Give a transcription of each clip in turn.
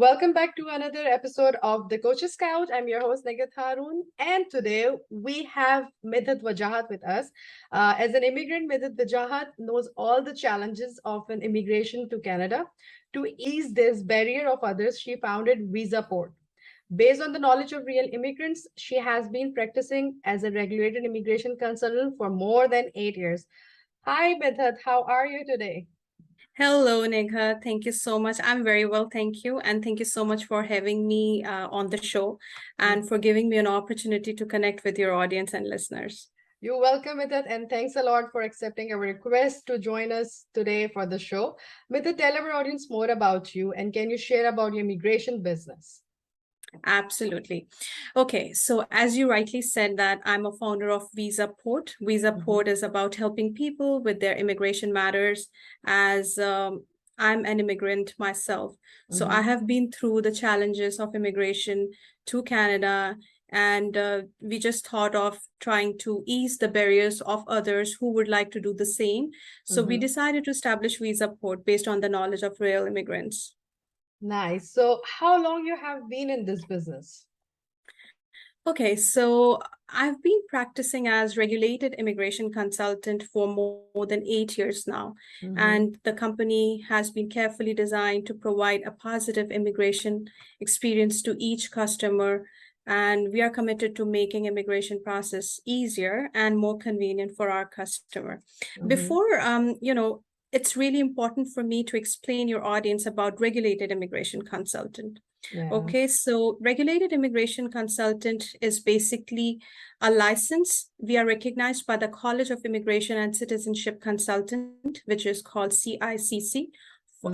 welcome back to another episode of The Coach's Couch. I'm your host, Nighat Haroon, and today we have Midhat Wajahat with us. As an immigrant, Midhat Wajahat knows all the challenges of an immigration to Canada. To ease this barrier of others, she founded Visaport. Based on the knowledge of real immigrants, she has been practicing as a regulated immigration consultant for more than 8 years. Hi, Midhat, how are you today? Hello, Nigha. Thank you so much. I'm very well, thank you. And thank you so much for having me on the show and for giving me an opportunity to connect with your audience and listeners. You're welcome, Midhat, and thanks a lot for accepting our request to join us today for the show. Midhat, tell our audience more about you and can you share about your immigration business? Absolutely. Okay, so as you rightly said that I'm a founder of Visaport. Visaport is about helping people with their immigration matters as I'm an immigrant myself. So I have been through the challenges of immigration to Canada, and we just thought of trying to ease the barriers of others who would like to do the same. So we decided to establish Visaport based on the knowledge of real immigrants. Nice. So how long you have been in this business? Okay, so I've been practicing as regulated immigration consultant for more than 8 years now. And the company has been carefully designed to provide a positive immigration experience to each customer. And we are committed to making immigration process easier and more convenient for our customer. Before, it's really important for me to explain your audience about regulated immigration consultant. Yeah. Okay, so regulated immigration consultant is basically a license. We are recognized by the College of Immigration and Citizenship Consultant, which is called CICC.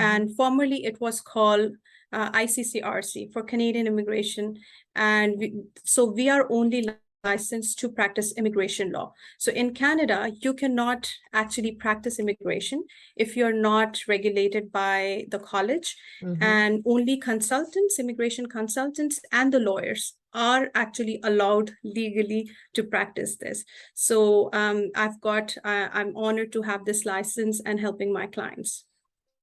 And formerly it was called ICCRC for Canadian Immigration. And so we are only licensed to practice immigration law. So in Canada, you cannot actually practice immigration if you're not regulated by the college, and only consultants, immigration consultants, and the lawyers are actually allowed legally to practice this. So I'm honored to have this license and helping my clients.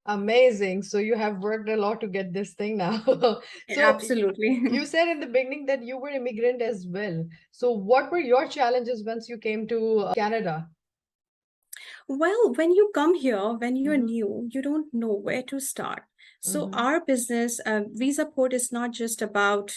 Amazing. So you have worked a lot to get this thing now. So Absolutely. you said in the beginning that you were immigrant as well. So what were your challenges once you came to Canada? Well, when you come here, when you're new, you don't know where to start. So our business, Visaport, is not just about,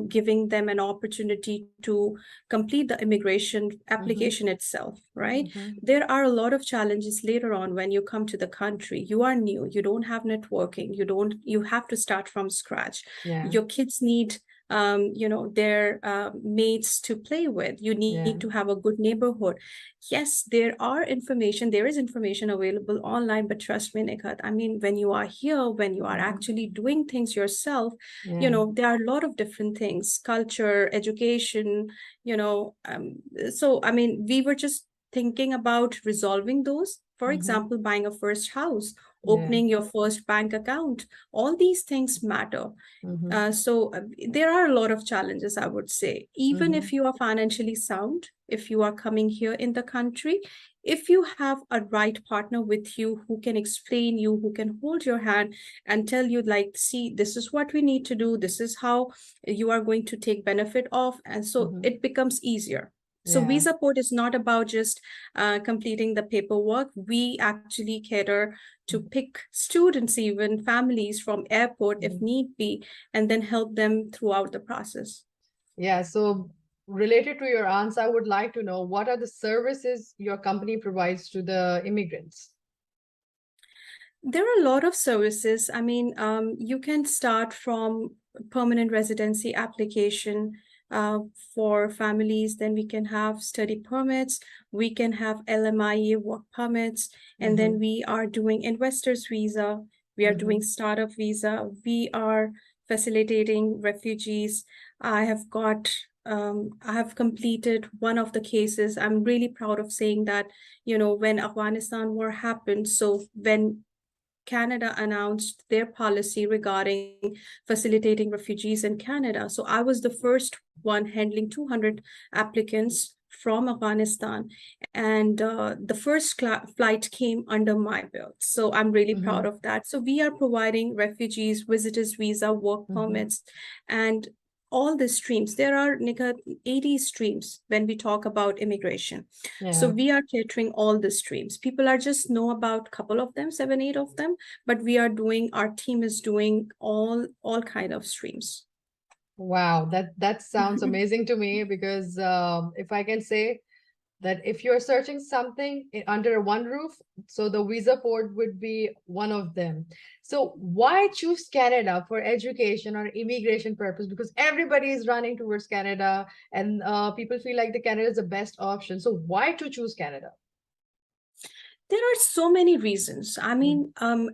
giving them an opportunity to complete the immigration application itself, right? There are a lot of challenges later on when you come to the country. You are new, you don't have networking, you have to start from scratch. Yeah. Your kids need their mates to play with. You need to have a good neighborhood. Yes, there is information available online, but trust me, Nikhat, I mean, when you are here, when you are actually doing things yourself, there are a lot of different things, culture, education, so I mean, we were just thinking about resolving those. For example, buying a first house, opening your first bank account, all these things matter. So there are a lot of challenges, I would say. Even if you are financially sound, if you are coming here in the country, if you have a right partner with you who can explain you, who can hold your hand and tell you, like, see, this is what we need to do, this is how you are going to take benefit of, and so it becomes easier. So Visaport is not about just completing the paperwork. We actually cater to pick students, even families from airport if need be, and then help them throughout the process. Yeah, so related to your answer, I would like to know what are the services your company provides to the immigrants? There are a lot of services. I mean, you can start from permanent residency application for families. Then we can have study permits. We can have LMIA work permits. And then we are doing investors visa. We are doing startup visa. We are facilitating refugees. I have completed one of the cases. I'm really proud of saying that, when Afghanistan war happened, so when Canada announced their policy regarding facilitating refugees in Canada. So I was the first one handling 200 applicants from Afghanistan, and the first flight came under my belt. So I'm really proud of that. So we are providing refugees, visitors visa, work permits, and all the streams. There are 80 streams when we talk about immigration. So Yeah. we are catering all the streams. People are just know about a couple of them, 7, 8 of them, but we are doing, our team is doing all kind of streams. Wow, that sounds amazing to me because if I can say that if you're searching something under one roof, so the Visaport would be one of them. So why choose Canada for education or immigration purpose? Because everybody is running towards Canada, and people feel like the Canada is the best option. So why to choose Canada? There are so many reasons. I Mm. mean,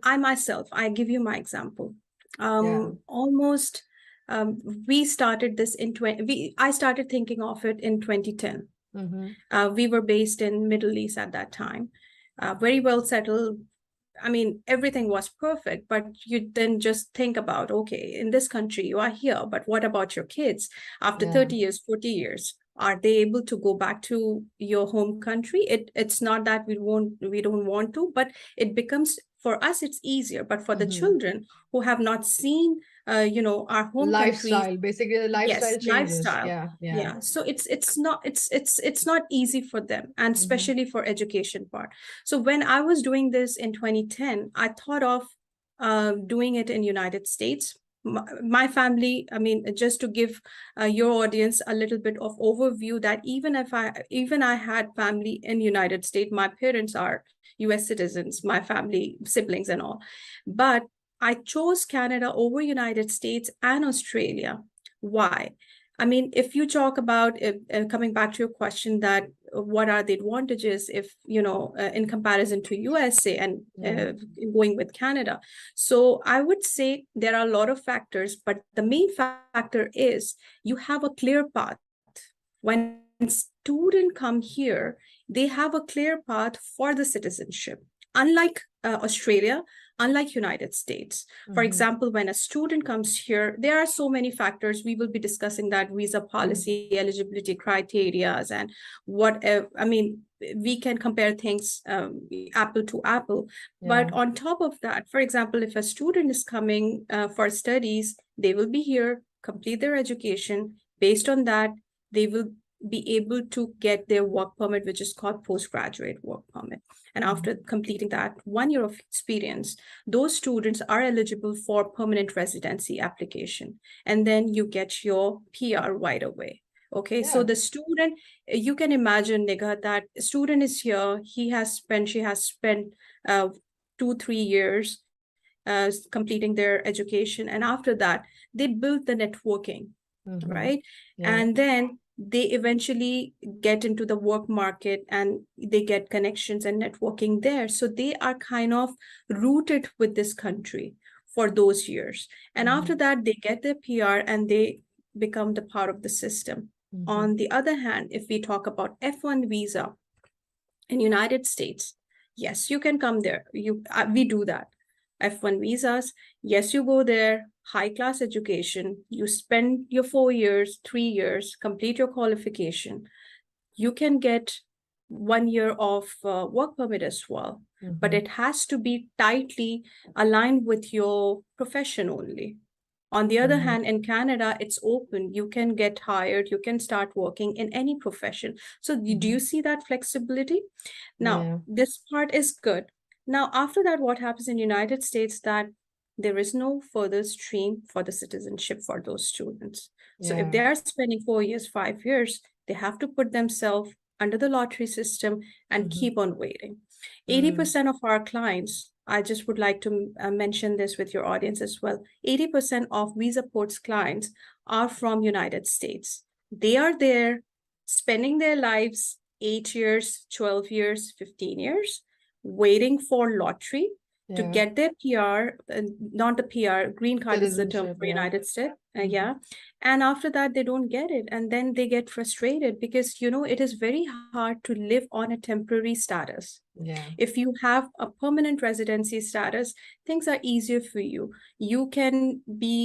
I myself, I give you my example. Yeah. Almost, we started this in 20, I started thinking of it in 2010. Mm-hmm. We were based in Middle East at that time, very well settled. I mean, everything was perfect, but you then just think about, okay, in this country, you are here, but what about your kids after Yeah. 30 years, 40 years? Are they able to go back to your home country? It's not that we don't want to, but it becomes, for us, it's easier. But for the Mm-hmm. children who have not seen, our home countries, Lifestyle, basically the yes, lifestyle changes. lifestyle. Yeah. Yeah. Yeah, so it's not easy for them, and Mm-hmm. especially for education part. So when I was doing this in 2010, I thought of doing it in United States. My family, I mean, just to give your audience a little bit of overview, that even I had family in United States. My parents are US citizens, my family, siblings and all, but I chose Canada over United States and Australia. Why? I mean, if you talk about, coming back to your question, that what are the advantages if, in comparison to USA and Yeah. going with Canada. So I would say there are a lot of factors, but the main factor is you have a clear path. When students come here, they have a clear path for the citizenship. Unlike Australia, unlike United States. For Mm-hmm. example, when a student comes here, there are so many factors. We will be discussing that visa Mm-hmm. policy, eligibility criteria, and whatever. I mean, we can compare things apple to apple. But Yeah. on top of that, for example, if a student is coming for studies, they will be here, complete their education. Based on that, they will be able to get their work permit, which is called postgraduate work permit. And Mm-hmm. after completing that 1 year of experience, those students are eligible for permanent residency application. And then you get your PR right away. Okay, so Yeah. the student, you can imagine, Nighat, that student is here, she has spent 2, 3 years completing their education. And after that, they build the networking, Mm-hmm. right? Yeah. And then they eventually get into the work market and they get connections and networking there. So they are kind of rooted with this country for those years. And Mm-hmm. after that, they get their PR and they become the part of the system. Mm-hmm. On the other hand, if we talk about F1 visa in United States, yes, you can come there. We do that. F1 visas, yes, you go there, high class education, you spend your 4 years, 3 years, complete your qualification. You can get 1 year of work permit as well, but Mm-hmm. it has to be tightly aligned with your profession only. On the other Mm-hmm. hand, in Canada, it's open. You can get hired, you can start working in any profession. So, do Mm-hmm. you see that flexibility? Now, Yeah. this part is good. Now, after that, what happens in United States, that there is no further stream for the citizenship for those students. So if Yeah. they are spending 4 years, 5 years, they have to put themselves under the lottery system and Mm-hmm. keep on waiting. Mm. 80% of our clients, I just would like to mention this with your audience as well. 80% of Visaport's clients are from United States. They are there spending their lives 8 years, 12 years, 15 years, waiting for lottery to Yeah. get their PR, not the PR, green card is the term Citizenship. for Yeah. United States. Mm-hmm. Yeah. And after that, they don't get it. And then they get frustrated because, it is very hard to live on a temporary status. Yeah. If you have a permanent residency status, things are easier for you. You can be,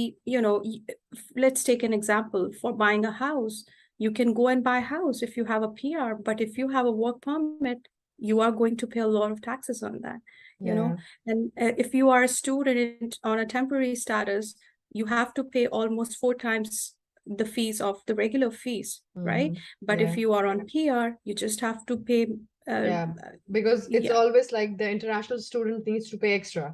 let's take an example for buying a house. You can go and buy a house if you have a PR, but if you have a work permit, you are going to pay a lot of taxes on that, you know. Yeah. And if you are a student on a temporary status, you have to pay almost 4 times the fees of the regular fees, right? But if Yeah. you are on PR, you just have to pay, Yeah. Because it's yeah, always like the international student needs to pay extra.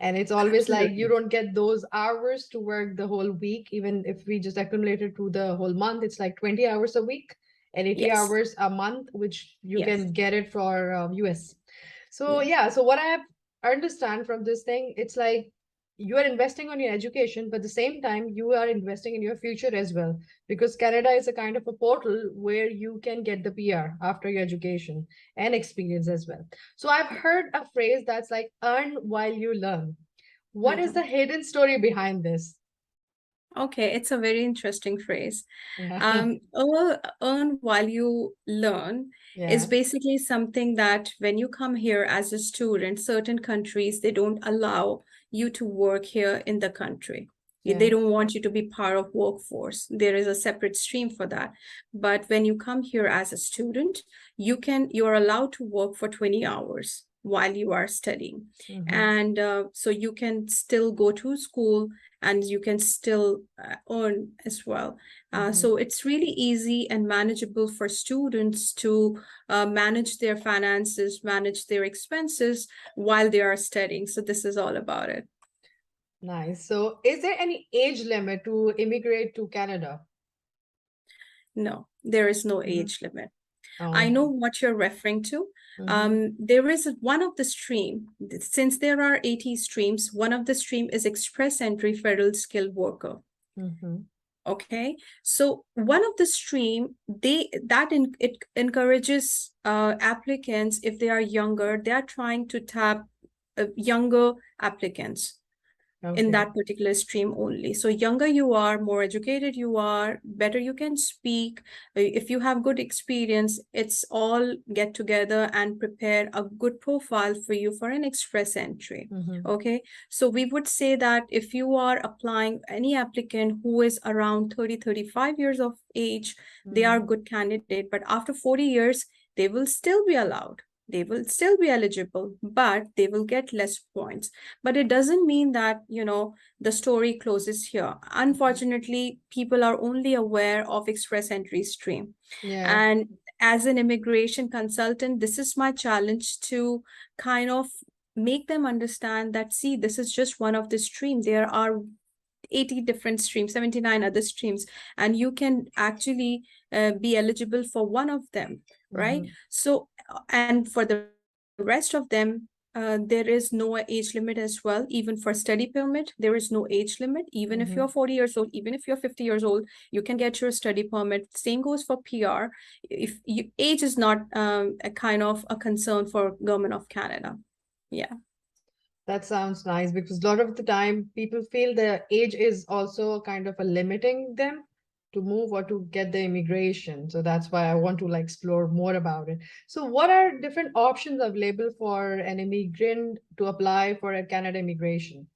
And it's always like you absolutely. don't get those hours to work the whole week. Even if we just accumulate it to the whole month, it's like 20 hours a week and 80 Yes, hours a month, which you yes, can get it for US. So yeah. yeah, so what I understand from this thing, it's like you are investing on your education, but at the same time, you are investing in your future as well. Because Canada is a kind of a portal where you can get the PR after your education and experience as well. So I've heard a phrase that's like earn while you learn. What is the Mhm. hidden story behind this? Okay, it's a very interesting phrase. Yeah. Earn while you learn is Yeah. basically something that when you come here as a student, certain countries, they don't allow you to work here in the country. They Yeah. don't want you to be part of workforce. There is a separate stream for that. But when you come here as a student, you're allowed to work for 20 hours while you are studying. Mm-hmm. And so you can still go to school and you can still earn as well. Mm-hmm. So it's really easy and manageable for students to manage their finances, manage their expenses while they are studying. So this is all about it. Nice. So is there any age limit to immigrate to Canada? No, there is no Mm-hmm. age limit. I Oh. know what you're referring to. Mm-hmm. There is one of the stream, since there are 80 streams, one of the stream is express entry federal skilled worker. Mm-hmm. Okay, so one of the stream, it encourages applicants, if they are younger, they are trying to tap younger applicants in Okay. that particular stream only. So younger you are, more educated you are, better you can speak. If you have good experience, it's all get together and prepare a good profile for you for an express entry. Mm-hmm. Okay, so we would say that if you are applying any applicant who is around 30, 35 years of age, they are Mm-hmm. good candidate, but after 40 years, they will still be allowed. They will still be eligible, but they will get less points. But it doesn't mean that, the story closes here. Unfortunately, people are only aware of express entry stream. Yeah. And as an immigration consultant, this is my challenge to kind of make them understand that, see, this is just one of the stream. There are 80 different streams, 79 other streams, and you can actually be eligible for one of them, right? Mm-hmm. So, and for the rest of them, there is no age limit as well. Even for study permit, there is no age limit. Even if you're Mm-hmm. 40 years old, even if you're 50 years old, you can get your study permit. Same goes for PR. If you, age is not a kind of a concern for government of Canada. Yeah. That sounds nice because a lot of the time people feel the age is also kind of a limiting them to move or to get the immigration. So that's why I want to like explore more about it. So what are different options available for an immigrant to apply for a Canada immigration?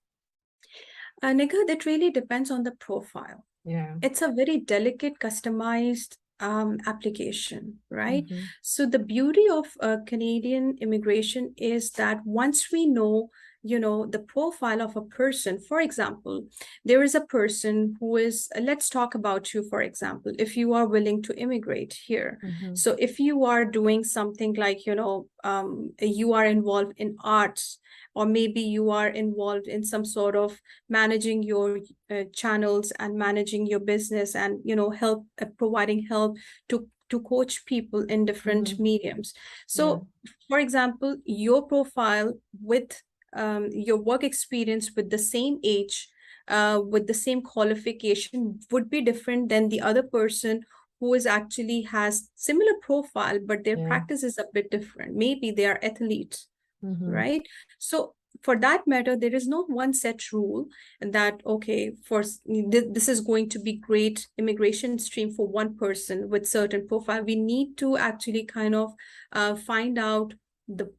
Nighat, it really depends on the profile. Yeah. It's a very delicate, customized application, right? Mm-hmm. So the beauty of Canadian immigration is that once we know, the profile of a person, for example, there is a person who is, let's talk about you, for example, if you are willing to immigrate here. Mm-hmm. So if you are doing something like, you are involved in arts, or maybe you are involved in some sort of managing your channels and managing your business, and help providing help to coach people in different Mm-hmm. mediums. Yeah. So for example, your profile with your work experience with the same age, with the same qualification, would be different than the other person who is actually has similar profile, but their Yeah. practice is a bit different. Maybe they are athletes, Mm-hmm. right? So for that matter, there is no one set rule that, okay, this is going to be great immigration stream for one person with certain profile. We need to actually kind of find out the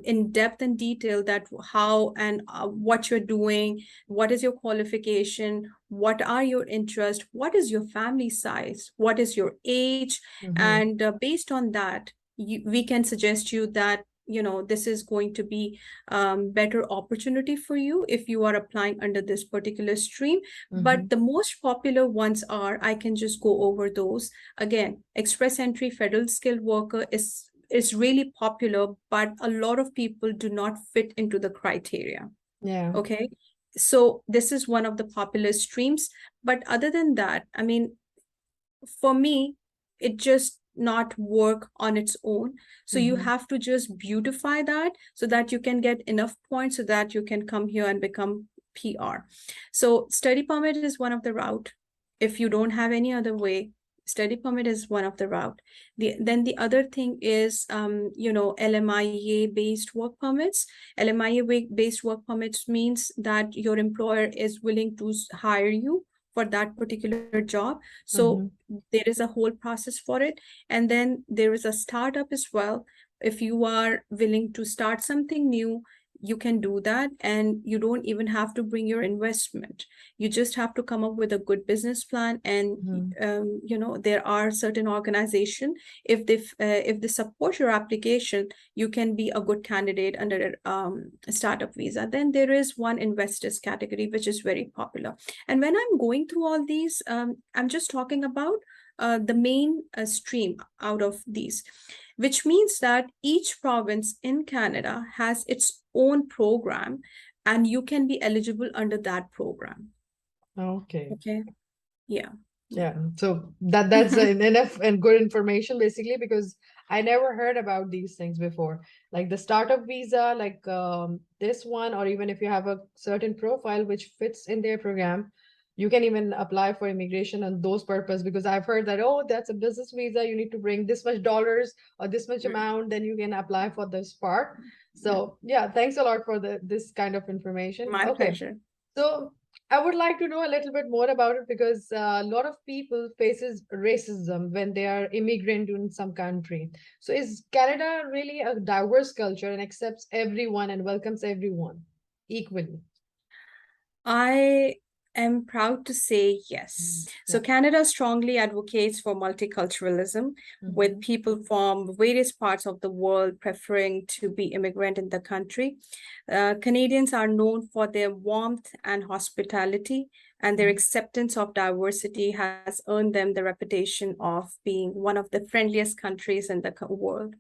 in depth and detail that how and what you're doing, what is your qualification, what are your interests, what is your family size, what is your age, and based on that, we can suggest you that this is going to be better opportunity for you if you are applying under this particular stream. But the most popular ones are, I can just go over those again. Express entry federal skilled worker is really popular, but a lot of people do not fit into the criteria. Yeah. Okay. So this is one of the popular streams. But other than that, I mean, for me, it just not work on its own. So you have to just beautify that so that you can get enough points so that you can come here and become PR. So study permit is one of the route. If you don't have any other way, study permit is one of the route. Then the other thing is, LMIA based work permits. LMIA based work permits means that your employer is willing to hire you for that particular job. So there is a whole process for it. And then there is a startup as well. If you are willing to start something new, you can do that, and you don't even have to bring your investment. You just have to come up with a good business plan, and there are certain organizations, if they support your application, you can be a good candidate under a startup visa. Then there is one investors category which is very popular. And when I'm going through all these, I'm just talking about the main stream out of these, which means that each province in Canada has its own program, and you can be eligible under that program. Okay. Okay. Yeah. Yeah. So that's enough and good information, basically, because I never heard about these things before. Like the startup visa, like this one, or even if you have a certain profile which fits in their program, you can even apply for immigration on those purpose, because I've heard that, oh, that's a business visa, you need to bring this much dollars or this much amount, then you can apply for this part. So yeah, thanks a lot for this kind of information. My Okay. pleasure. So I would like to know a little bit more about it, because a lot of people faces racism when they are immigrant in some country. So is Canada really a diverse culture and accepts everyone and welcomes everyone equally? I am proud to say yes. So Canada strongly advocates for multiculturalism, with people from various parts of the world preferring to be immigrant in the country. Canadians are known for their warmth and hospitality, and their acceptance of diversity has earned them the reputation of being one of the friendliest countries in the world.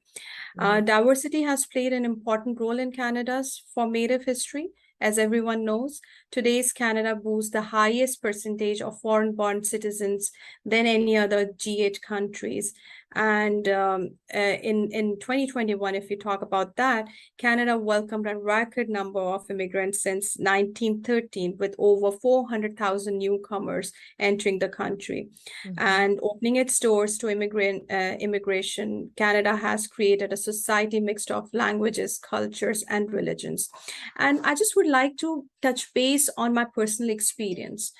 Diversity has played an important role in Canada's formative history. As everyone knows, today's Canada boasts the highest percentage of foreign-born citizens than any other G8 countries. And in 2021, if you talk about that, Canada welcomed a record number of immigrants since 1913, with over 400,000 newcomers entering the country. And opening its doors to immigration, Canada has created a society mixed of languages, cultures, and religions. And I just would like to touch base on my personal experience.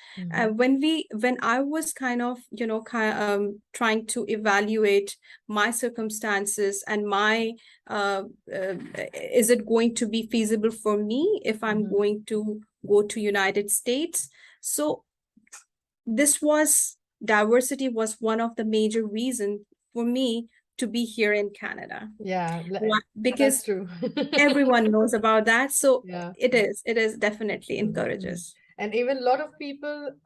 When I was kind of trying to evaluate my circumstances and my is it going to be feasible for me if I'm going to go to United States? So diversity was one of the major reasons for me to be here in Canada. Yeah, because that's true. everyone knows about that. So Yeah. it is definitely encourages. And even a lot of people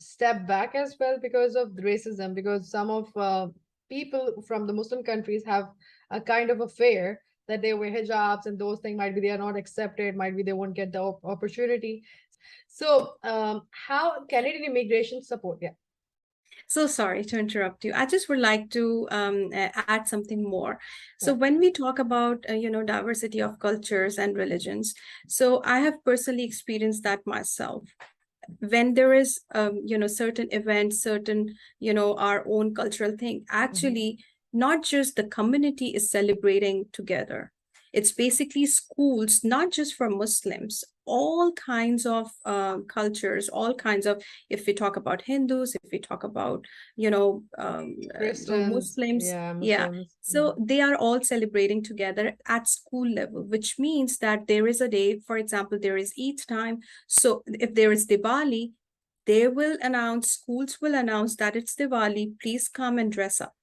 step back as well because of racism, because some of people from the Muslim countries have a kind of a fear that they wear hijabs and those things, might be they are not accepted, might be they won't get the opportunity. So how Canadian immigration support? Yeah. So sorry to interrupt you. I just would like to add something more. So when we talk about, diversity of cultures and religions, so I have personally experienced that myself. When there is, certain events, certain, our own cultural thing, actually, not just the community is celebrating together. It's basically schools, not just for Muslims, all kinds of cultures, all kinds of, if we talk about Hindus, if we talk about, Christians, Muslims, yeah, yeah. Muslims. So they are all celebrating together at school level, which means that there is a day, for example, there is Eid time. So if there is Diwali, they will announce, schools will announce that it's Diwali, please come and dress up.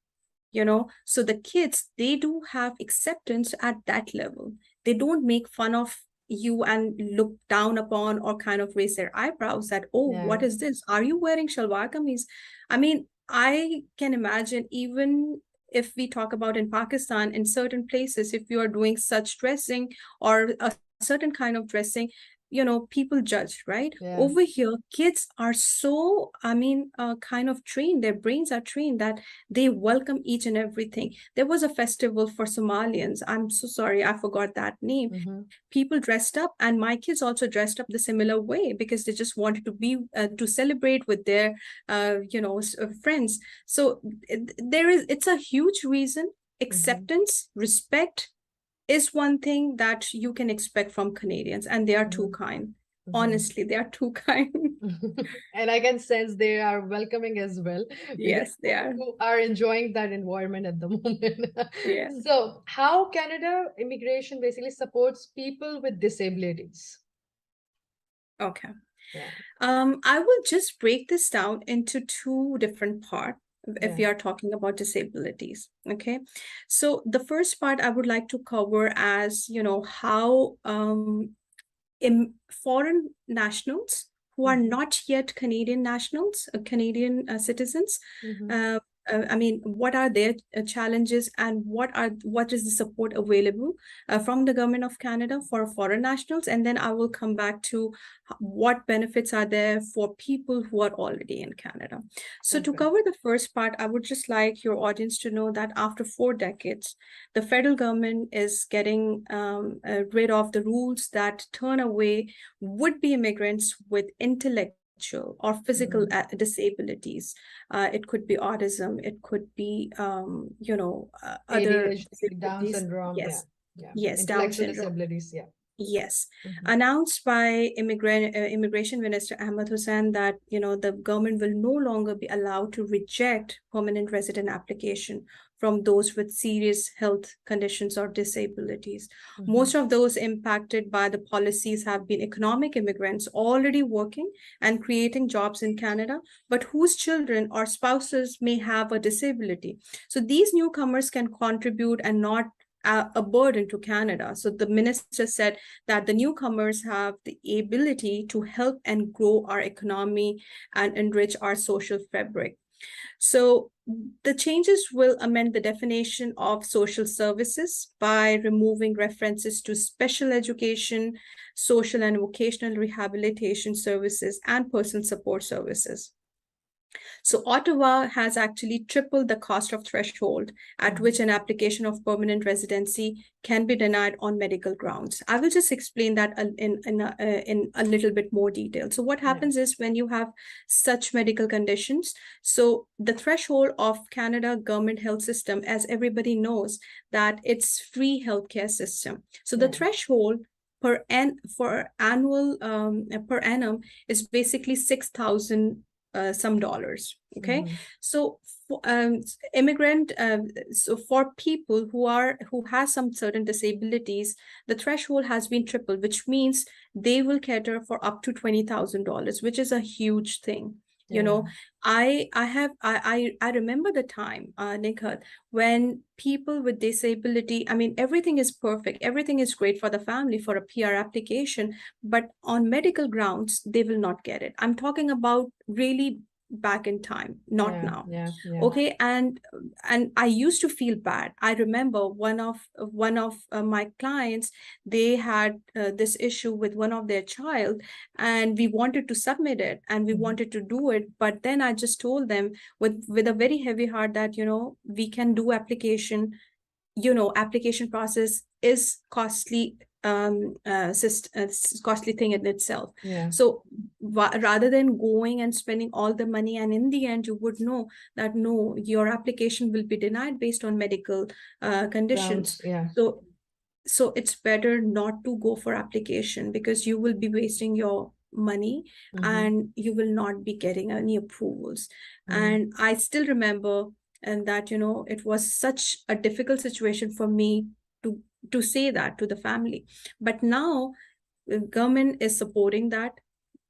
So the kids, they do have acceptance at that level. They don't make fun of you and look down upon or kind of raise their eyebrows that, oh, Yeah, what is this? Are you wearing shalwar kameez? I mean, I can imagine, even if we talk about in Pakistan, in certain places, if you are doing such dressing or a certain kind of dressing, people judge, right? yeah, Over here, kids are so, I mean, kind of trained, their brains are trained that they welcome each and everything. There was a festival for Somalians. I'm so sorry, I forgot that name. mm-hmm. People dressed up, and my kids also dressed up the similar way because they just wanted to be to celebrate with their friends. So it's a huge reason. Mm-hmm. Acceptance, respect is one thing that you can expect from Canadians, and they are too Mm-hmm. kind. Mm-hmm. Honestly, they are too kind. And I can sense they are welcoming as well because Yes, they are. you are enjoying that environment at the moment. Yeah. So, how Canada immigration basically supports people with disabilities? Okay. Yeah, I will just break this down into two different parts if yeah, we are talking about disabilities. Okay. So the first part I would like to cover as, how foreign nationals who are mm-hmm. not yet Canadian nationals, Canadian citizens. Mm-hmm. Uh, I mean, what are their challenges, and what is the support available from the government of Canada for foreign nationals? And then I will come back to what benefits are there for people who are already in Canada. So to Perfect. cover the first part, I would just like your audience to know that after 4 decades, the federal government is getting rid of the rules that turn away would-be immigrants with intellectual or physical Mm-hmm. disabilities. It could be autism, it could be, other ADHD, Down disabilities. syndrome, yeah, Yes, yeah, yes, Down intellectual syndrome. disabilities, yeah. Yes, Mm-hmm. announced by Immigration Minister Ahmed Hussain that the government will no longer be allowed to reject permanent resident application from those with serious health conditions or disabilities. Mm-hmm. Most of those impacted by the policies have been economic immigrants already working and creating jobs in Canada, but whose children or spouses may have a disability. So these newcomers can contribute and not a burden to Canada. So the minister said that the newcomers have the ability to help and grow our economy and enrich our social fabric. So the changes will amend the definition of social services by removing references to special education, social and vocational rehabilitation services, and personal support services. So Ottawa has actually tripled the cost of threshold at which Mm-hmm. an application of permanent residency can be denied on medical grounds. I will just explain that in a little bit more detail. So what Yeah, happens is when you have such medical conditions, so the threshold of Canada government health system, as everybody knows, that it's free healthcare system. So the yeah. threshold for annual per annum is basically 6,000 some dollars. Okay, Mm-hmm. so for, immigrant, so for people who has some certain disabilities, the threshold has been tripled, which means they will cater for up to $20,000, which is a huge thing. You Yeah, know, I remember the time, Nighat, when people with disability, I mean, everything is perfect, everything is great for the family for a PR application, but on medical grounds, they will not get it. I'm talking about really back in time, not yeah, now. yeah, yeah. Okay, and I used to feel bad. I remember one of my clients, they had this issue with one of their child, and we wanted to submit it and we Mm-hmm. wanted to do it, but then I just told them with a very heavy heart that we can do application. Application process is costly, costly thing in itself. Yeah, So rather than going and spending all the money, and in the end you would know that no, your application will be denied based on medical conditions. grounds, yeah. So So it's better not to go for application, because you will be wasting your money and you will not be getting any approvals. And I still remember, and that, it was such a difficult situation for me to to say that to the family. But now the government is supporting that.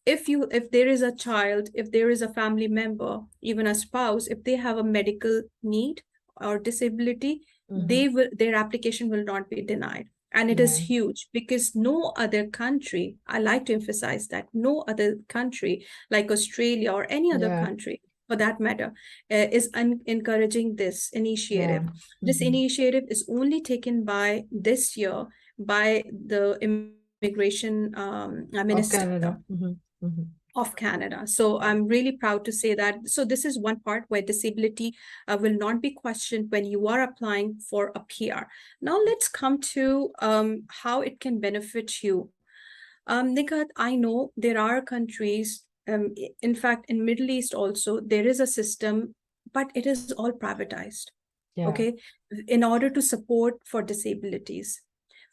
If there is a child, if there is a family member, even a spouse, if they have a medical need or disability, their application will not be denied. And it is Yeah. huge, because no other country, I like to emphasize that, no other country like Australia or any other Yeah. country for that matter, is encouraging this initiative. Yeah. This initiative is only taken by this year by the immigration Of minister Canada. of Canada. So I'm really proud to say that. So this is one part where disability will not be questioned when you are applying for a PR. Now let's come to how it can benefit you. Nighat, I know there are countries, in fact, in Middle East also, there is a system, but it is all privatized, Yeah. okay, in order to support for disabilities.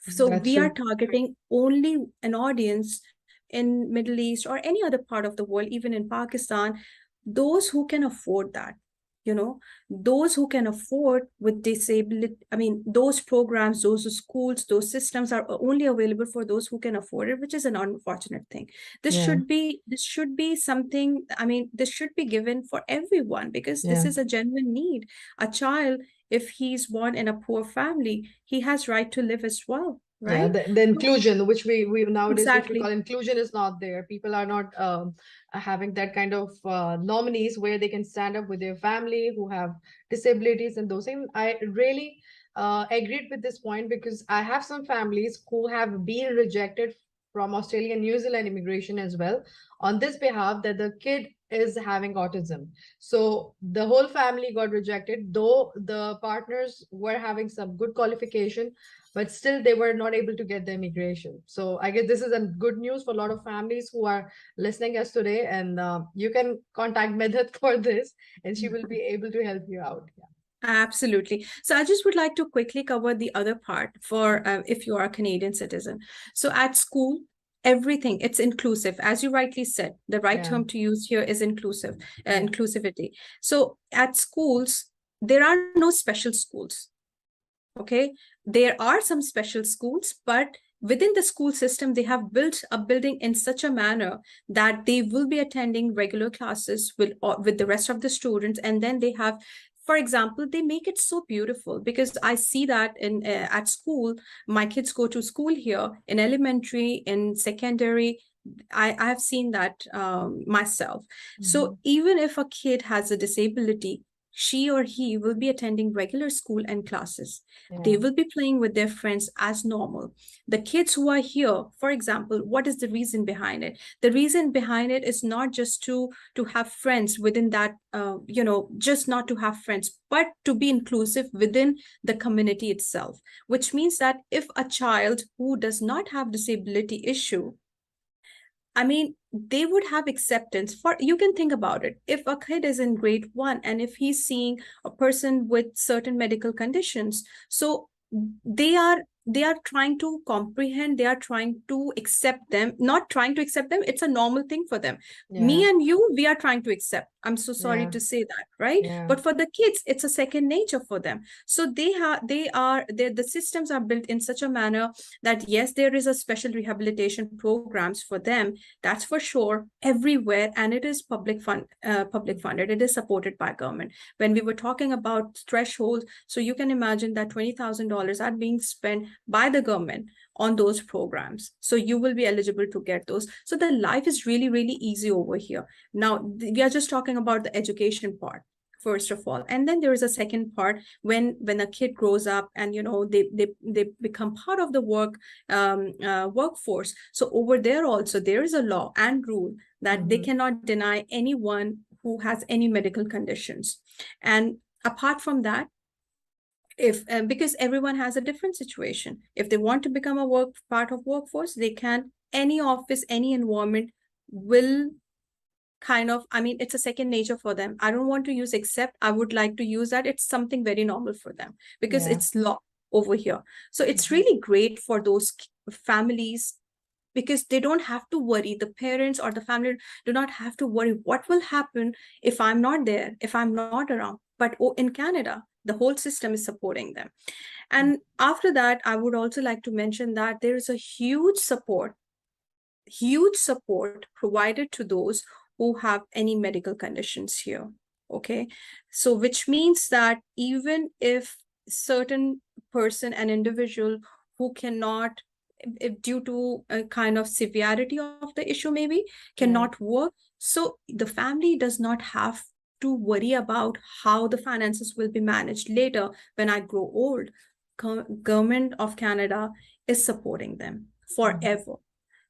So That's we are true. targeting only an audience in Middle East or any other part of the world, even in Pakistan, those who can afford that, you know, those who can afford with disability. I mean, those programs, those schools, those systems are only available for those who can afford it, which is an unfortunate thing. Yeah. This should be something, I mean, this should be given for everyone, because this Yeah. is a genuine need. A child, if he's born in a poor family, he has right to live as well, Yeah, right? the inclusion, which we nowadays, which we call Exactly. inclusion, is not there. People are not having that kind of nominees where they can stand up with their family who have disabilities and those things. I really agreed with this point because I have some families who have been rejected from Australia and New Zealand immigration as well on this behalf that the kid is having autism. So the whole family got rejected, though the partners were having some good qualification, but still they were not able to get the immigration. So I guess this is a good news for a lot of families who are listening us today, and you can contact Medhat for this, and she will be able to help you out. Yeah. Absolutely. So I just would like to quickly cover the other part for if you are a Canadian citizen. So at school, everything, it's inclusive. As you rightly said, the right Yeah. term to use here is inclusive, Yeah. inclusivity. So at schools, there are no special schools. Okay. There are some special schools, but within the school system, they have built a building in such a manner that they will be attending regular classes with the rest of the students. And then they have, for example, they make it so beautiful, because I see that in at school. My kids go to school here in elementary, in secondary. I have seen that myself. So even if a kid has a disability, she or he will be attending regular school and classes. They Yeah. will be playing with their friends as normal. The kids who are here, for example, what is the reason behind it? The reason behind it is not just to have friends within that, just not to have friends, but to be inclusive within the community itself. Which means that if a child who does not have disability issue, I mean, they would have acceptance for, you can think about it. If a kid is in grade one and if he's seeing a person with certain medical conditions, so they are trying to comprehend, they are trying to accept them, not trying to accept them, it's a normal thing for them. Me Yeah. and you, we are trying to accept. I'm so sorry Yeah. to say that, right? Yeah. But for the kids, it's a second nature for them. So the systems are built in such a manner that yes, there is a special rehabilitation programs for them, that's for sure, everywhere, and it is public funded, it is supported by government. When we were talking about thresholds, so you can imagine that $20,000 are being spent by the government on those programs, so you will be eligible to get those. So the life is really really easy over here. Now we are just talking about the education part first of all, and then there is a second part when a kid grows up and they become part of the workforce. So over there also there is a law and rule that they cannot deny anyone who has any medical conditions. And apart from that, if because everyone has a different situation, if they want to become a work part of workforce, they can. Any office, any environment will kind of, I mean, it's a second nature for them. I don't want to use accept, I would like to use that it's something very normal for them because Yeah. it's law. over here. So it's really great for those families, because they don't have to worry. The parents or the family do not have to worry what will happen if I'm not there, if I'm not around. But in Canada, the whole system is supporting them. And after that, I would also like to mention that there is a huge support provided to those who have any medical conditions here. Okay. So, which means that even if certain person, an individual who cannot, if due to a kind of severity of the issue, maybe cannot work, so the family does not have to worry about how the finances will be managed later when I grow old. Government of Canada is supporting them forever.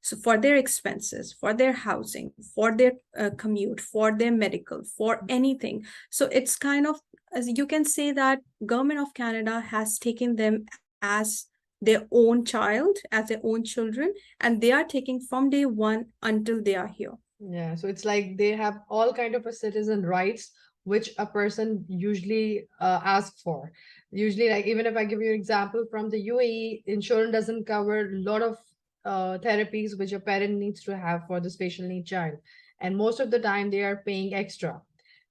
So for their expenses, for their housing, for their commute, for their medical, for anything. So it's kind of, as you can say, that government of Canada has taken them as their own child, as their own children, and they are taking from day one until they are here. Yeah, so it's like they have all kind of a citizen rights which a person usually asks for. Usually, like even if I give you an example from the UAE, insurance doesn't cover a lot of therapies which a parent needs to have for the special need child, and most of the time they are paying extra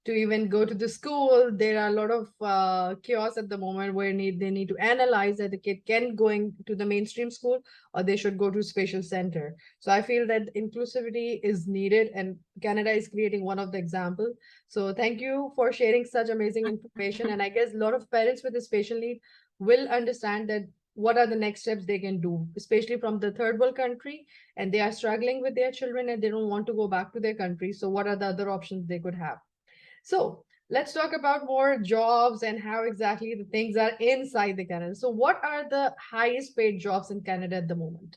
to even go to the school. There are a lot of chaos at the moment where they need to analyze that the kid can going to the mainstream school or they should go to special center. So I feel that inclusivity is needed, and Canada is creating one of the example. So thank you for sharing such amazing information. And I guess a lot of parents with a special need will understand that what are the next steps they can do, especially from the third world country, and they are struggling with their children and they don't want to go back to their country. So what are the other options they could have? So let's talk about more jobs and how exactly the things are inside the Canada. So what are the highest paid jobs in Canada at the moment?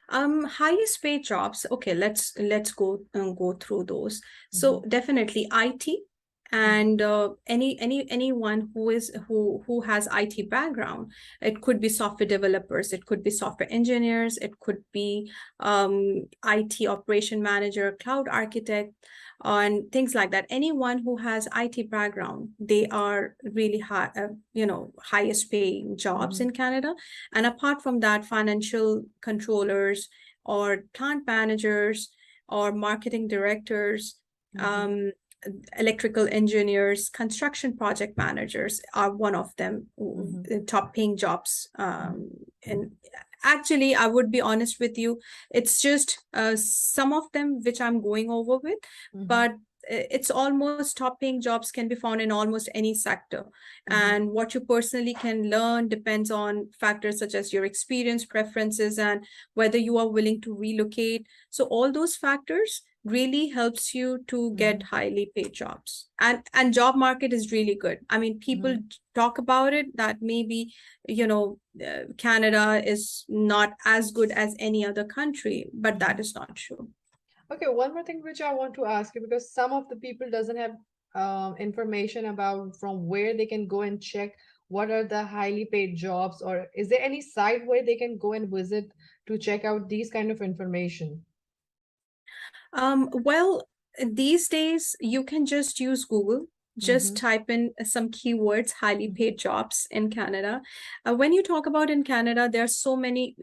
Highest paid jobs. Okay, let's go through those. So definitely IT, and anyone who has IT background. It could be software developers, it could be software engineers, it could be IT operation manager, cloud architect, and things like that. Anyone who has IT background, they are really high, highest paying jobs in Canada. And apart from that, financial controllers or plant managers or marketing directors, electrical engineers, construction project managers are one of them, top paying jobs. And actually, I would be honest with you, it's just some of them which I'm going over with, but it's almost top paying jobs can be found in almost any sector. And what you personally can learn depends on factors such as your experience, preferences, and whether you are willing to relocate. So all those factors really helps you to get highly paid jobs. And job market is really good. I mean, people talk about it that maybe, Canada is not as good as any other country, but that is not true. Okay, one more thing which I want to ask you, because some of the people doesn't have information about from where they can go and check what are the highly paid jobs, or is there any site where they can go and visit to check out these kind of information? Well, these days you can just use Google. Just type in some keywords, highly paid jobs in Canada. When you talk about in Canada, there are so many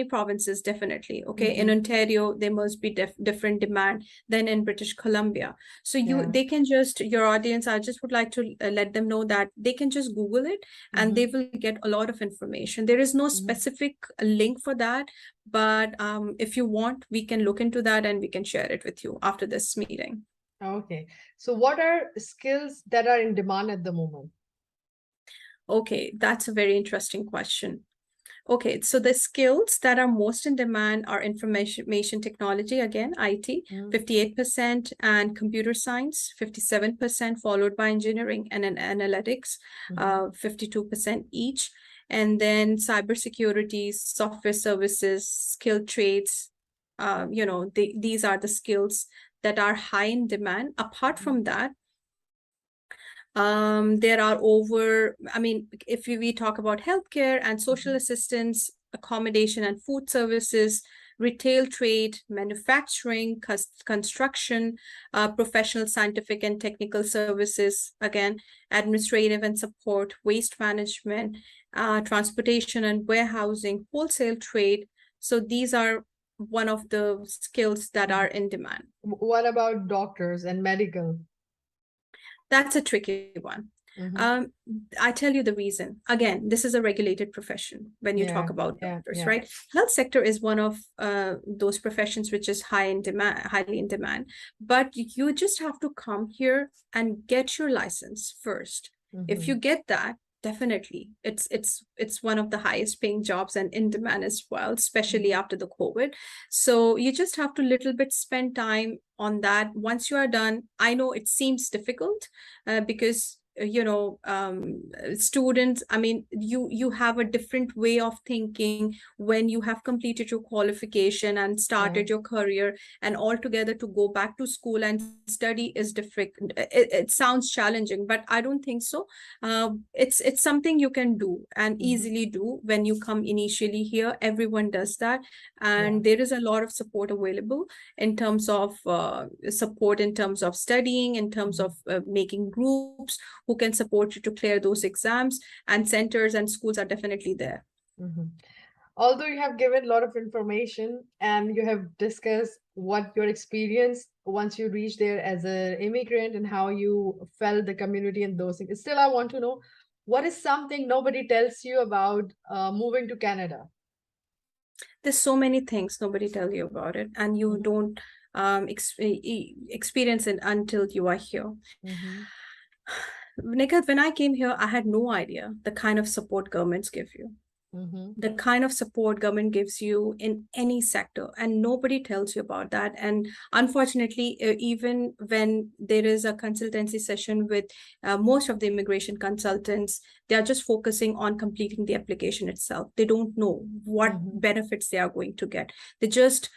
provinces, definitely. Okay, in Ontario, there must be different demand than in British Columbia. So they can just, your audience, I just would like to let them know that they can just Google it and they will get a lot of information. There is no specific link for that, but if you want, we can look into that and we can share it with you after this meeting. Okay. So what are skills that are in demand at the moment? Okay, that's a very interesting question. Okay, so the skills that are most in demand are information technology, again, IT, 58%, and computer science, 57%, followed by engineering and analytics, 52% each. And then cybersecurity, software services, skilled trades, these are the skills that are high in demand. Apart from that, there are if we talk about healthcare and social assistance, accommodation and food services, retail trade, manufacturing, construction, professional, scientific, and technical services, again, administrative and support, waste management, transportation and warehousing, wholesale trade. So these are one of the skills that are in demand. What about doctors and medical? That's a tricky one. I tell you the reason. Again, this is a regulated profession when you talk about doctors, right? Health sector is one of those professions which is highly in demand. But you just have to come here and get your license first. If you get that, definitely it's one of the highest paying jobs and in demand as well, especially after the COVID. So you just have to little bit spend time on that. Once you are done, I know it seems difficult because students, I mean, you have a different way of thinking when you have completed your qualification and started your career, and altogether to go back to school and study is different. It sounds challenging, but I don't think so. It's something you can do and easily do when you come initially here. Everyone does that, and there is a lot of support available in terms of support, in terms of studying, in terms of making groups who can support you to clear those exams, and centers and schools are definitely there. Although you have given a lot of information and you have discussed what your experience once you reached there as an immigrant and how you felt the community and those things, still I want to know, what is something nobody tells you about moving to Canada? There's so many things nobody tells you about it, and you don't experience it until you are here. Nighat, when I came here, I had no idea the kind of support governments give you. The kind of support government gives you in any sector, and nobody tells you about that. And unfortunately, even when there is a consultancy session with most of the immigration consultants, they are just focusing on completing the application itself. They don't know what benefits they are going to get. They just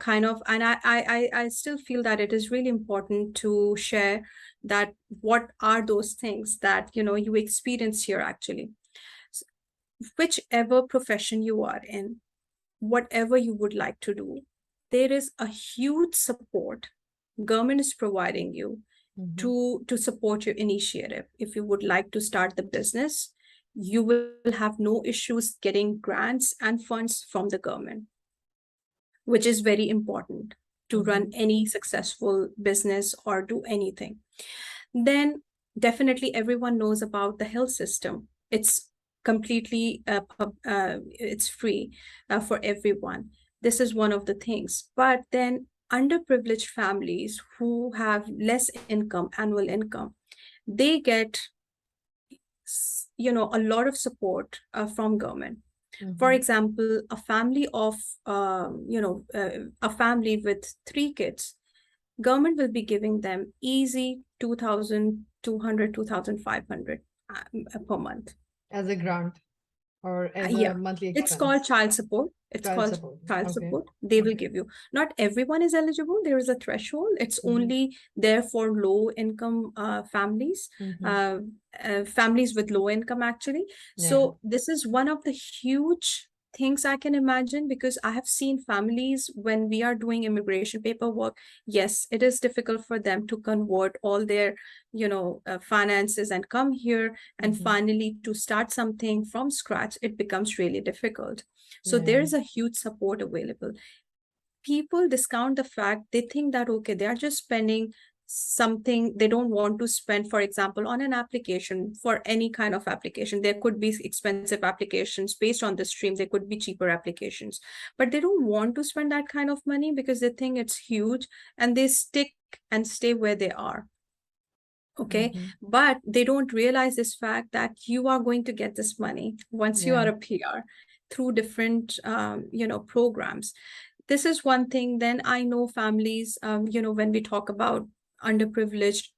kind of, and I still feel that it is really important to share that what are those things that you experience here actually. Whichever profession you are in, whatever you would like to do, there is a huge support government is providing you to support your initiative. If you would like to start the business, you will have no issues getting grants and funds from the government, which is very important to run any successful business or do anything. Then definitely everyone knows about the health system. It's completely it's free for everyone. This is one of the things. But then underprivileged families who have less income, annual income, they get a lot of support from government. For example, a family of a family with 3 kids, government will be giving them easy 2,200, 2,500 per month as a grant or as yeah, a monthly it's expense. called child support. It's called child support. They will give you. Not everyone is eligible. There is a threshold. It's only there for low income families, families with low income actually. So this is one of the huge things I can imagine, because I have seen families when we are doing immigration paperwork. Yes, it is difficult for them to convert all their finances and come here, and finally to start something from scratch, it becomes really difficult. So there is a huge support available. People discount the fact, they think that okay, they are just spending something they don't want to spend, for example, on an application. For any kind of application, there could be expensive applications based on the stream, there could be cheaper applications, but they don't want to spend that kind of money because they think it's huge, and they stick and stay where they are. Okay, but they don't realize this fact that you are going to get this money once you are a PR through different programs. This is one thing. Then I know families, when we talk about underprivileged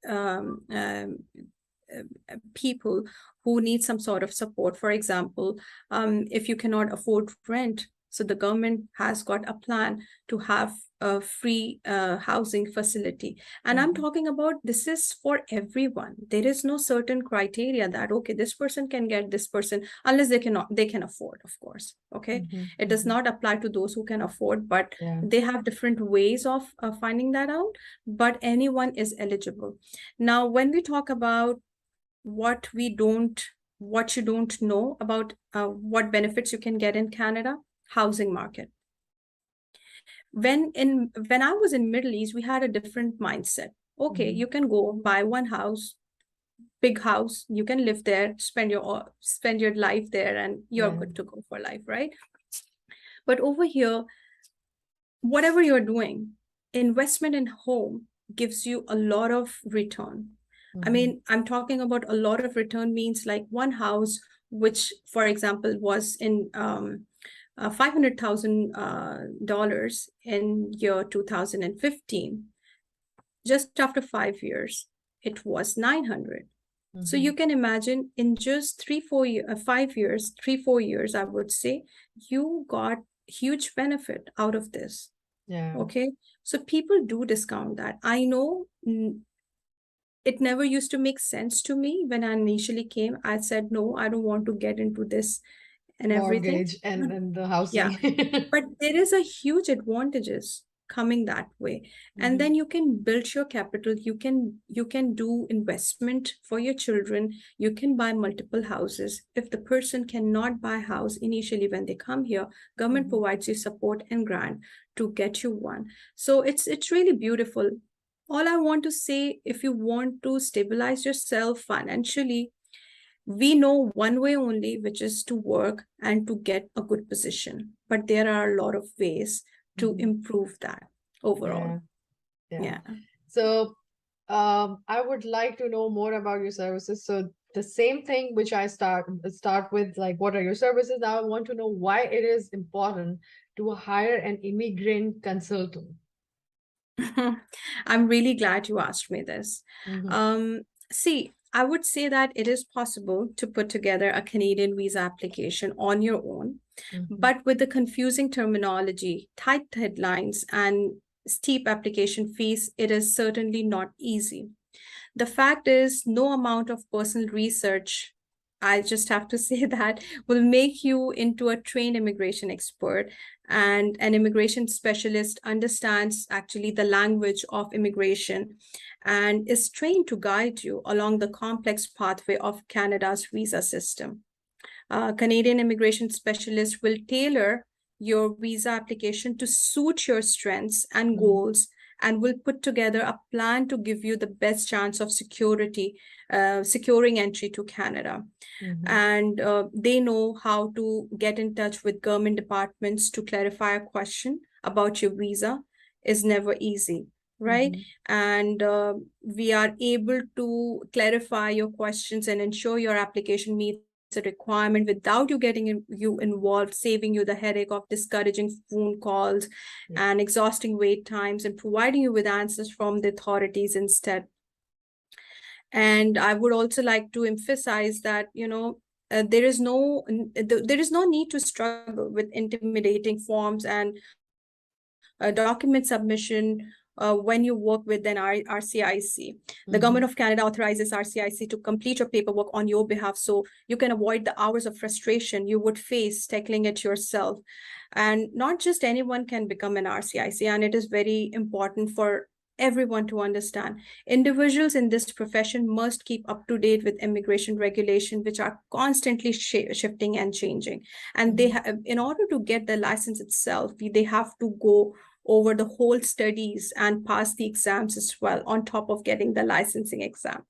people who need some sort of support. For example, if you cannot afford rent, so the government has got a plan to have free housing facility. And I'm talking about, this is for everyone. There is no certain criteria that, okay, this person can get this person, unless they can afford, of course. Okay. It does not apply to those who can afford, but they have different ways of finding that out, but anyone is eligible. Now, when we talk about what you don't know about what benefits you can get in Canada, housing market. When I was in Middle East, we had a different mindset. Okay, you can go buy one house, big house, you can live there, spend your life there, and you're good to go for life, right? But over here, whatever you're doing, investment in home gives you a lot of return. I mean, I'm talking about a lot of return means like one house, which, for example, was in $500,000 in year 2015. Just after 5 years, it was 900. So you can imagine in just 5 years, 3-4 years, I would say, you got huge benefit out of this. Okay. So people do discount that. I know it never used to make sense to me when I initially came. I said, no, I don't want to get into this and everything. Mortgage and the housing. But there is a huge advantages coming that way. And then you can build your capital. You can do investment for your children. You can buy multiple houses. If the person cannot buy a house initially when they come here, government provides you support and grant to get you one. So it's really beautiful. All I want to say, if you want to stabilize yourself financially, we know one way only, which is to work and to get a good position. But there are a lot of ways to improve that overall. Yeah. So I would like to know more about your services. So the same thing which I start with, like, what are your services? Now I want to know why it is important to hire an immigrant consultant. I'm really glad you asked me this. See, I would say that it is possible to put together a Canadian visa application on your own, but with the confusing terminology, tight headlines, and steep application fees, it is certainly not easy. The fact is, no amount of personal research, I just have to say that, will make you into a trained immigration expert. And an immigration specialist understands actually the language of immigration and is trained to guide you along the complex pathway of Canada's visa system. Canadian immigration specialist will tailor your visa application to suit your strengths and goals, and will put together a plan to give you the best chance of securing entry to Canada. And they know how to get in touch with government departments to clarify a question about your visa. Is never easy, right? And we are able to clarify your questions and ensure your application meets a requirement without you getting you involved, saving you the headache of discouraging phone calls and exhausting wait times, and providing you with answers from the authorities instead. And I would also like to emphasize that, there is no need to struggle with intimidating forms and document submission when you work with an RCIC. The Government of Canada authorizes RCIC to complete your paperwork on your behalf, so you can avoid the hours of frustration you would face tackling it yourself. And not just anyone can become an RCIC, and it is very important for everyone to understand. Individuals in this profession must keep up to date with immigration regulation, which are constantly shifting and changing. And they in order to get the license itself, they have to go over the whole studies and pass the exams as well, on top of getting the licensing exam.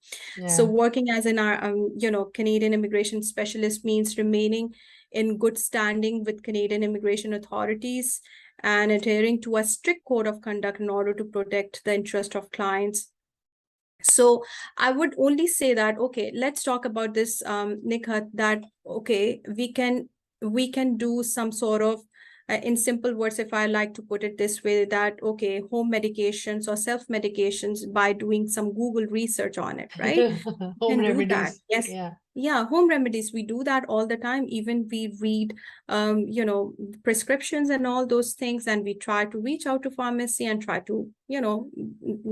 So working as an Canadian immigration specialist means remaining in good standing with Canadian immigration authorities and adhering to a strict code of conduct in order to protect the interest of clients. So I would only say that, okay, let's talk about this, Nighat, that, okay, we can do some sort of, in simple words, if I like to put it this way, that, okay, home medications or self-medications by doing some Google research on it, right? Home You can do that. remedies. Yes. Yeah, home remedies, we do that all the time. Even we read, prescriptions and all those things, and we try to reach out to pharmacy and try to,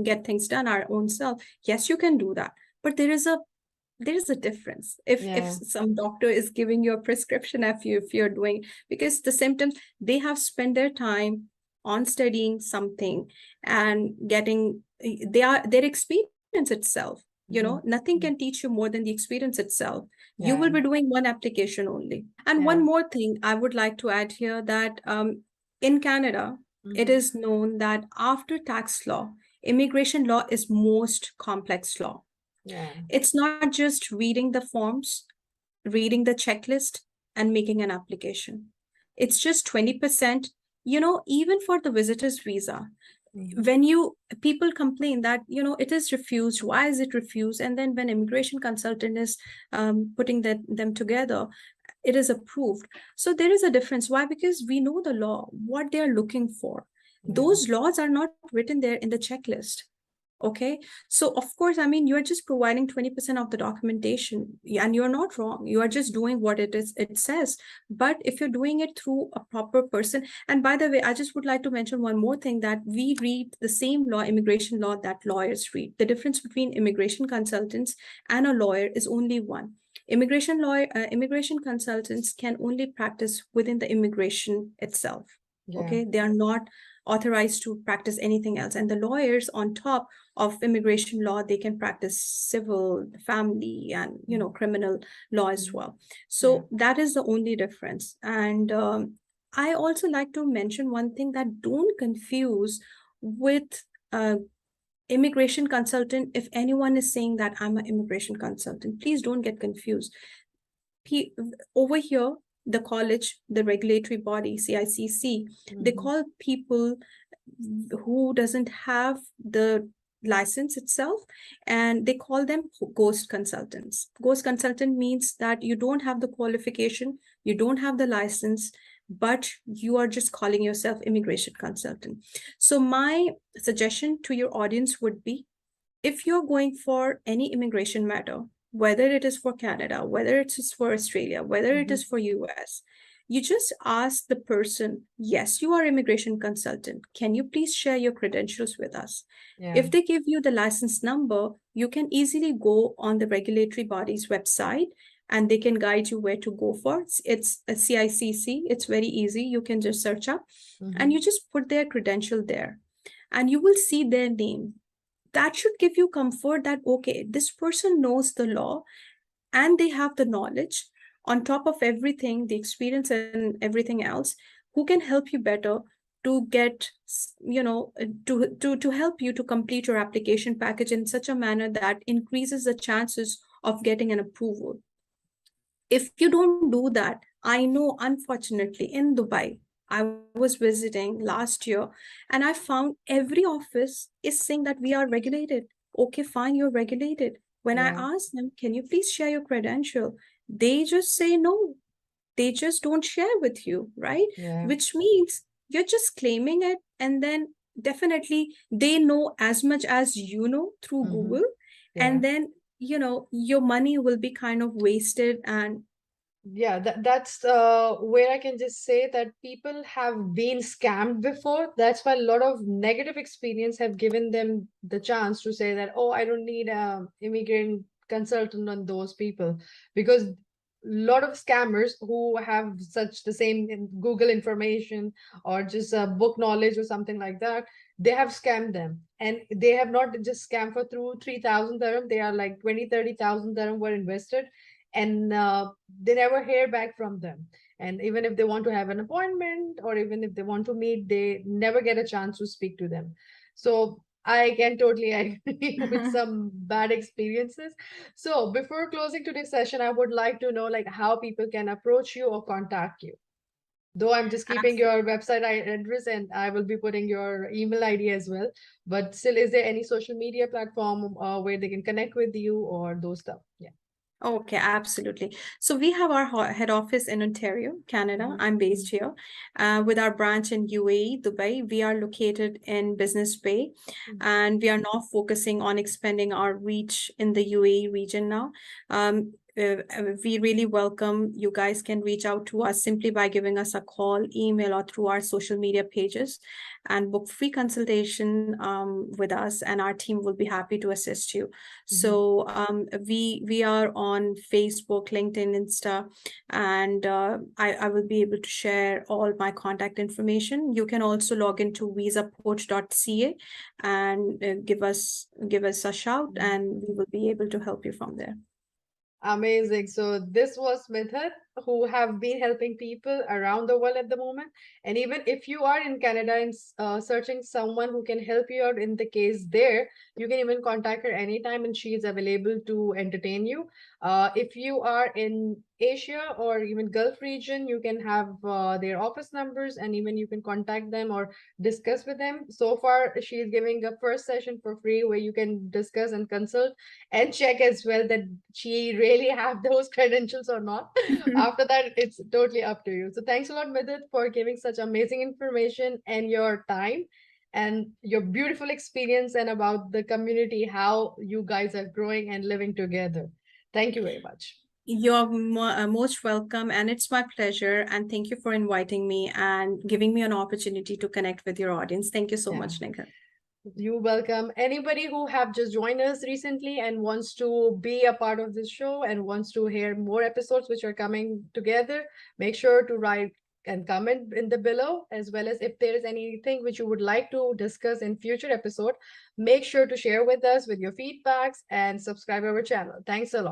get things done our own self. Yes, you can do that, but there is a difference if Yeah. some doctor is giving you a prescription, if you're doing, because the symptoms, they have spent their time on studying something and getting, their experience itself, nothing can Mhm. teach you more than the experience itself. You will Yeah. be doing one application only. And Yeah. one more thing I would like to add here, that in Canada, it Hmm. is known that after tax law, immigration law is most complex law. Yeah. It's not just reading the forms, reading the checklist, and making an application. It's just 20%. Even for the visitor's visa, Hmm. when you people complain that it is refused, why is it refused, and then when immigration consultant is putting them together, it is approved. So there is a difference. Why? Because we know the law, what they are looking for. Yeah. Those laws are not written there in the checklist. Okay. So, of course, I mean, you're just providing 20% of the documentation, and you're not wrong. You are just doing what it says. But if you're doing it through a proper person, and by the way, I just would like to mention one more thing, that we read the same law, immigration law, that lawyers read. The difference between immigration consultants and a lawyer is only one. Immigration consultants can only practice within the immigration itself. Yeah. Okay. They are not authorized to practice anything else. And the lawyers on top of immigration law, they can practice civil, family, and criminal law as Mhm. well. Yeah. So that is the only difference. And I also like to mention one thing, that don't confuse with immigration consultant. If anyone is saying that I'm an immigration consultant, please don't get confused. Over here, the college, the regulatory body, CICC, they Hmm. call people who doesn't have the license itself, and they call them ghost consultants. Ghost consultant means that you don't have the qualification, you don't have the license, but you are just calling yourself immigration consultant. So my suggestion to your audience would be, if you're going for any immigration matter, whether it is for Canada, whether it is for Australia, whether it Hmm. is for US, you just ask the person, yes, you are immigration consultant. Can you please share your credentials with us? Yeah. If they give you the license number, you can easily go on the regulatory body's website, and they can guide you where to go for. It's a CICC. It's very easy. You can just search up, and you Hmm. just put their credential there, and you will see their name. That should give you comfort that, okay, this person knows the law and they have the knowledge, on top of everything, the experience and everything else, who can help you better to get, to help you to complete your application package in such a manner that increases the chances of getting an approval. If you don't do that, I know, unfortunately, in Dubai, I was visiting last year, and I found every office is saying that we are regulated. Okay, fine, you're regulated. When I Yeah. ask them, can you please share your credential? They just say no. They just don't share with you, right? Yeah. Which means you're just claiming it, and then definitely they know as much as you know through Hmm. Google, Yeah. and then your money will be kind of wasted. And Yeah, that's where I can just say that people have been scammed before. That's why a lot of negative experience have given them the chance to say that, oh, I don't need a immigrant consultant on those people, because a lot of scammers who have such the same Google information or just book knowledge or something like that, they have scammed them, and they have not just scammed for through 3,000 dirham. They are like 20, 30,000 dirham were invested, and they never hear back from them. And even if they want to have an appointment or even if they want to meet, they never get a chance to speak to them. So I can totally agree with some bad experiences. So before closing today's session, I would like to know like how people can approach you or contact you. Though I'm just keeping your website address and I will be putting your email ID as well. But still, is there any social media platform where they can connect with you or those stuff? Yeah. Okay, absolutely. So we have our head office in Ontario, Canada. Mhm. I'm based Mhm. here. With our branch in UAE, Dubai, we are located in Business Bay, Mhm. and we are now focusing on expanding our reach in the UAE region now. we really welcome. You guys can reach out to us simply by giving us a call, email, or through our social media pages, and book free consultation with us, and our team will be happy to assist you. So we are on Facebook, LinkedIn, Insta, and I will be able to share all my contact information. You can also log into visaport.ca and give us a shout, and we will be able to help you from there. Amazing. So this was Midhat, who have been helping people around the world at the moment. And even if you are in Canada and searching someone who can help you out in the case there, you can even contact her anytime and she is available to entertain you. If you are in Asia or even Gulf region, you can have their office numbers and even you can contact them or discuss with them. So far, she is giving a first session for free where you can discuss and consult and check as well that she really have those credentials or not. After that, it's totally up to you. So thanks a lot, Midhat, for giving such amazing information and your time and your beautiful experience and about the community, how you guys are growing and living together. Thank you very much. You're most welcome, and it's my pleasure. And thank you for inviting me and giving me an opportunity to connect with your audience. Thank you so much, Nighat. You're welcome. Anybody who have just joined us recently and wants to be a part of this show and wants to hear more episodes which are coming together, make sure to write and comment in the below, as well as if there is anything which you would like to discuss in future episode, make sure to share with us with your feedbacks and subscribe our channel. Thanks a lot.